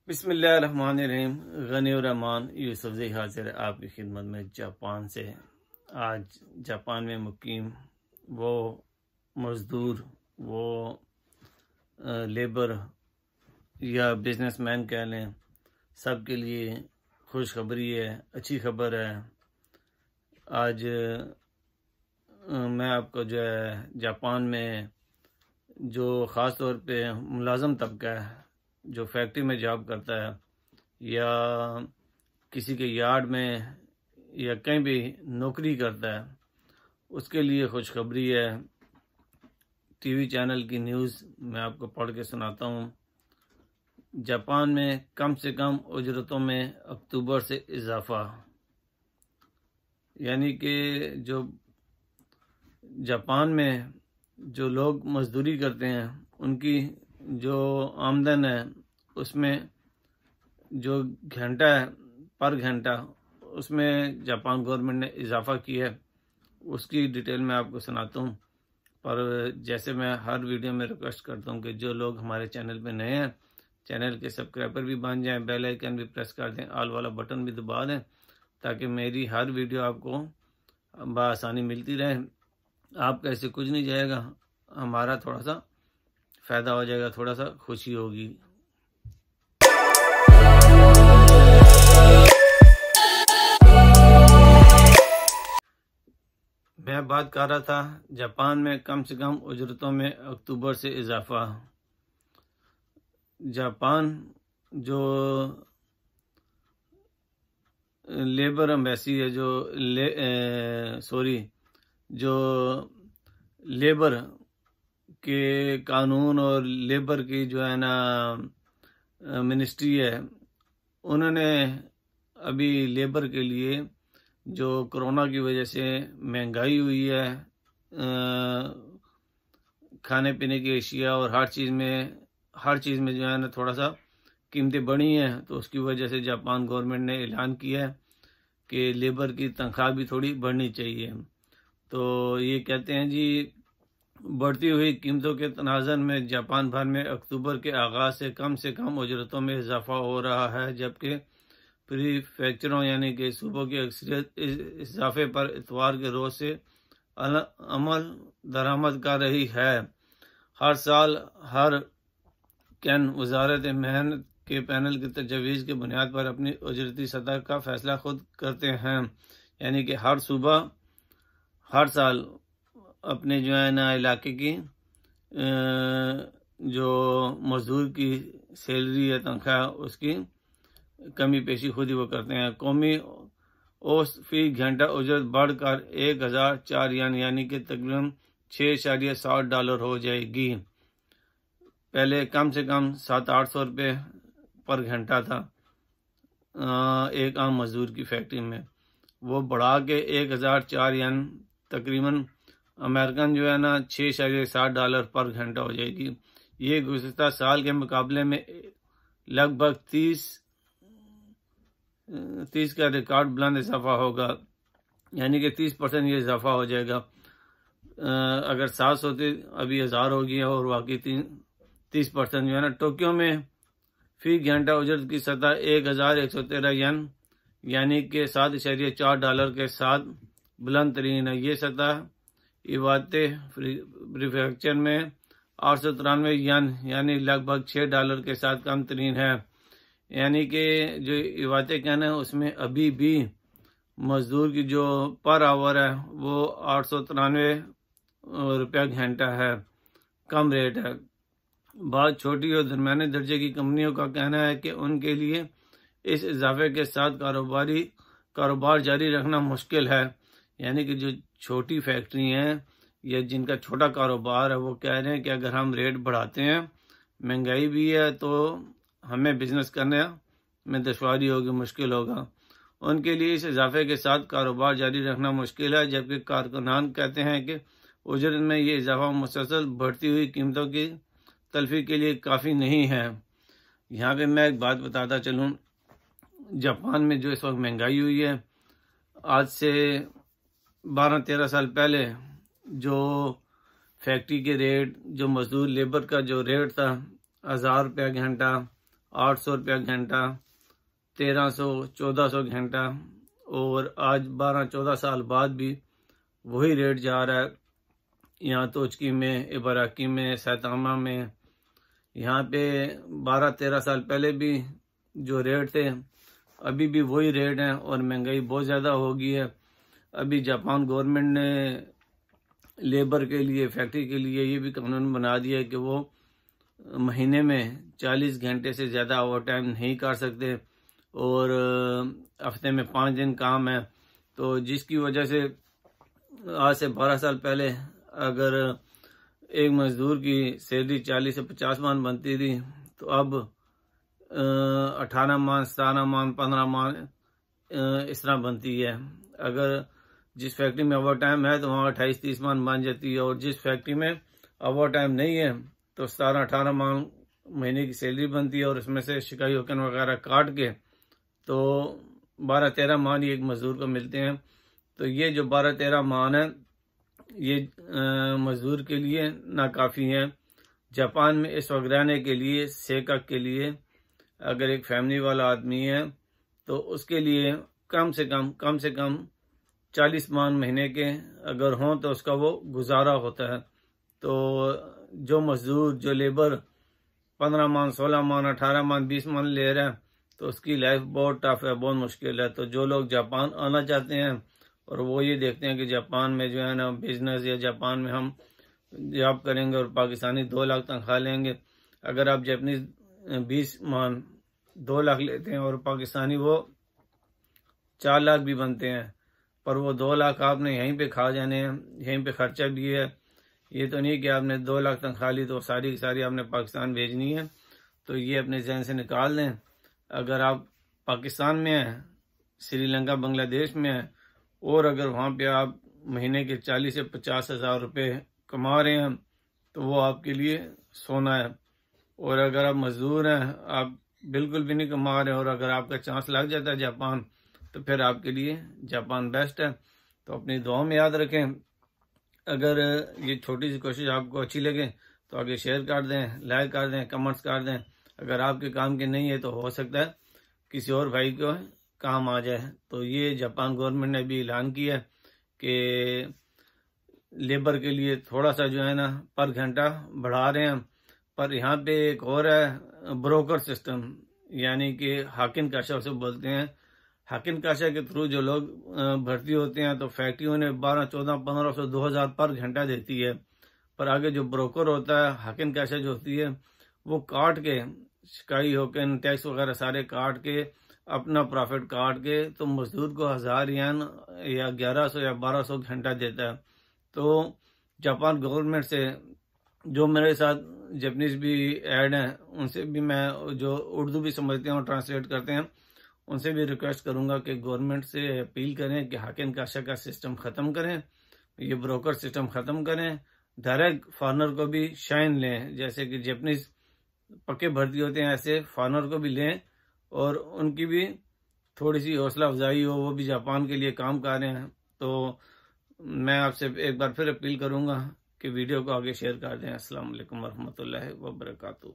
बिस्मिल्लाहिर्रहमानिर्रहीम। गनीउर्रहमान यूसुफज़ई हाजिर है आपकी खिदमत में जापान से। आज जापान में मुकीम वो मज़दूर, वो लेबर या बिजनेसमैन कह लें, सब के लिए खुशखबरी है, अच्छी खबर है। आज मैं आपको जो है जापान में जो ख़ास तौर पे मुलाज़म तबका है, जो फैक्ट्री में जॉब करता है या किसी के यार्ड में या कहीं भी नौकरी करता है, उसके लिए खुशखबरी है। टीवी चैनल की न्यूज़ मैं आपको पढ़ के सुनाता हूँ। जापान में कम से कम उजरतों में अक्टूबर से इजाफा, यानी कि जो जापान में जो लोग मजदूरी करते हैं उनकी जो आमदन है उसमें जो घंटा है पर घंटा, उसमें जापान गवर्नमेंट ने इजाफा किया है। उसकी डिटेल मैं आपको सुनाता हूँ। पर जैसे मैं हर वीडियो में रिक्वेस्ट करता हूँ कि जो लोग हमारे चैनल पे नए हैं, चैनल के सब्सक्राइबर भी बन जाएं, बेल आइकन भी प्रेस कर दें, ऑल वाला बटन भी दबा दें, ताकि मेरी हर वीडियो आपको बआसानी मिलती रहे। आपका ऐसे कुछ नहीं जाएगा, हमारा थोड़ा सा फ़ायदा हो जाएगा, थोड़ा सा खुशी होगी। मैं बात कर रहा था जापान में कम से कम उजरतों में अक्टूबर से इजाफा। जापान जो लेबर एम्बेसी है, जो लेबर के कानून और लेबर की जो है ना मिनिस्ट्री है, उन्होंने अभी लेबर के लिए जो कोरोना की वजह से महंगाई हुई है, खाने पीने की अशिया और हर चीज़ में जो है ना थोड़ा सा कीमतें बढ़ी हैं, तो उसकी वजह से जापान गवर्नमेंट ने ऐलान किया है कि लेबर की तनख्वाह भी थोड़ी बढ़नी चाहिए। तो ये कहते हैं जी, बढ़ती हुई कीमतों के तनाज़ुर में जापान भर में अक्टूबर के आगाज़ से कम उजरतों में इजाफा हो रहा है, जबकि प्रीफेक्चरों यानी कि सूबों की अक्सरियत इस इजाफे पर इतवार के रोज़ से अमल दरामद कर रही है। हर साल हर कैन वजारत मेहनत के पैनल की तजवीज़ की बुनियाद पर अपनी उजरती सतह का फैसला खुद करते हैं, यानी कि हर सूबा हर साल अपने जो है ना इलाके की जो मजदूर की सैलरी या तनख्वाह, उसकी कमी पेशी खुद ही वो करते हैं। कौमी औसत फी घंटा उजरत बढ़कर 1004 यानी कि तकरीबन $6.60 हो जाएगी। पहले कम से कम 700-800 रुपये पर घंटा था एक आम मजदूर की फैक्ट्री में, वो बढ़ा के 1004 तकरीबन अमेरिकन जो है ना $6.60 पर घंटा हो जाएगी। ये गुज़िश्ता साल के मुकाबले में लगभग 30 का रिकॉर्ड बुलंद इजाफा होगा, यानी कि 30% ये इजाफा हो जाएगा। अगर 700 थी, अभी 1000 हो गया, और बाकी 30% जो है ना। टोक्यो में फी घंटा उजरत की सतह 1113 यानी कि $7.4 के साथ बुलंद तरीन है। ये सतह इवाते प्रीफेक्चर में 893 यानी लगभग $6 के साथ कम तरीन है। यानी कि जो इवाते कहना है, उसमें अभी भी मजदूर की जो पर आवर है वो 893 रुपया घंटा है, कम रेट है। बहुत छोटी और दरमियाने दर्जे की कंपनियों का कहना है कि उनके लिए इस इजाफे के साथ कारोबार जारी रखना मुश्किल है। यानी कि जो छोटी फैक्ट्री हैं या जिनका छोटा कारोबार है, वो कह रहे हैं कि अगर हम रेट बढ़ाते हैं, महंगाई भी है, तो हमें बिजनेस करने में दुश्वारी होगी, मुश्किल होगा। उनके लिए इस इजाफे के साथ कारोबार जारी रखना मुश्किल है, जबकि कारकुनान कहते हैं कि उजरत में ये इजाफा मुसलसल बढ़ती हुई कीमतों की तलफी के लिए काफ़ी नहीं है। यहाँ पे मैं एक बात बताता चलूँ, जापान में जो इस वक्त महंगाई हुई है, आज से 12-13 साल पहले जो फैक्ट्री के रेट, जो मजदूर लेबर का जो रेट था 1000 रुपया घंटा, 800 रुपया घंटा, 1300, 1400 घंटा, और आज 12-14 साल बाद भी वही रेट जा रहा है। यहाँ तोचकी में, इबराकी में, सैतामा में, यहाँ पे 12-13 साल पहले भी जो रेट थे अभी भी वही रेट हैं, और महंगाई बहुत ज़्यादा हो गई है। अभी जापान गवर्नमेंट ने लेबर के लिए, फैक्ट्री के लिए ये भी कानून बना दिया है कि वो महीने में 40 घंटे से ज़्यादा ओवर टाइम नहीं कर सकते, और हफ्ते में 5 दिन काम है। तो जिसकी वजह से आज से 12 साल पहले अगर एक मजदूर की सैलरी 40 से 50 मान बनती थी, तो अब 18 मान, 17 मान, 15 मान इस तरह बनती है। अगर जिस फैक्ट्री में ओवर टाइम है तो वहाँ 28-30 मान बन जाती है, और जिस फैक्ट्री में ओवर टाइम नहीं है तो 17-18 मान महीने की सैलरी बनती है, और उसमें से शिकाई होकन वगैरह काट के तो 12-13 मान ही एक मजदूर को मिलते हैं। तो ये जो 12-13 मान है ये मजदूर के लिए नाकाफ़ी है। जापान में इस वक्त रहने के लिए, सेका के लिए, अगर एक फैमिली वाला आदमी है तो उसके लिए कम से कम 40 मान महीने के अगर हों तो उसका वो गुजारा होता है। तो जो मजदूर, जो लेबर 15 मान, 16 मान, 18 मान, 20 मान ले रहे हैं तो उसकी लाइफ बहुत टफ है, बहुत मुश्किल है। तो जो लोग जापान आना चाहते हैं और वो ये देखते हैं कि जापान में जो है ना बिजनेस, या जापान में हम जॉब करेंगे और पाकिस्तानी 2 लाख तनख्वाह लेंगे, अगर आप जापानीज 20 मान 2 लाख लेते हैं और पाकिस्तानी वो 4 लाख भी बनते हैं, पर वो 2 लाख आपने यहीं पे खा जाने हैं, यहीं पे खर्चा भी है। ये तो नहीं कि आपने 2 लाख तनख्वाह ली तो सारी की सारी आपने पाकिस्तान भेजनी है। तो ये अपने जहन से निकाल दें। अगर आप पाकिस्तान में हैं, श्रीलंका, बांग्लादेश में हैं, और अगर वहाँ पे आप महीने के 40 से 50 हज़ार रुपये कमा रहे हैं तो वो आपके लिए सोना है। और अगर आप मजदूर हैं, आप बिल्कुल भी नहीं कमा रहे, और अगर आपका चांस लग जाता है जापान, तो फिर आपके लिए जापान बेस्ट है। तो अपनी दुआ में याद रखें। अगर ये छोटी सी कोशिश आपको अच्छी लगे तो आगे शेयर कर दें, लाइक कर दें, कमेंट्स कर दें। अगर आपके काम की नहीं है तो हो सकता है किसी और भाई को काम आ जाए। तो ये जापान गवर्नमेंट ने भी ऐलान किया कि लेबर के लिए थोड़ा सा जो है ना पर घंटा बढ़ा रहे हैं। पर यहाँ पे एक और है ब्रोकर सिस्टम, यानी कि हाकिम काशा उसे बोलते हैं। हाकिम काशा के थ्रू जो लोग भर्ती होते हैं तो फैक्ट्री उन्हें 12, 14, 1500, 2000 पर घंटा देती है। पर आगे जो ब्रोकर होता है, हाकिम काशा जो होती है, वो काट के, शिकाई होकर टैक्स वगैरह सारे काट के, अपना प्रॉफिट काट के, तो मजदूर को 1000 येन या 1100 या 1200 घंटा देता है। तो जापान गवर्नमेंट से, जो मेरे साथ जापानीज भी ऐड हैं, उनसे भी मैं, जो उर्दू भी समझते हैं और ट्रांसलेट करते हैं, उनसे भी रिक्वेस्ट करूंगा कि गवर्नमेंट से अपील करें कि हाकिम काशा का सिस्टम ख़त्म करें, ये ब्रोकर सिस्टम ख़त्म करें, डायरेक्ट फॉरनर को भी शाइन लें। जैसे कि जापानीज पक्के भर्ती होते हैं, ऐसे फॉरनर को भी लें और उनकी भी थोड़ी सी हौसला अफजाई हो, वो भी जापान के लिए काम कर रहे हैं। तो मैं आपसे एक बार फिर अपील करूंगा कि वीडियो को आगे शेयर कर दें। अस्सलाम वालेकुम वरहमतुल्लाहि वबरकातुहू।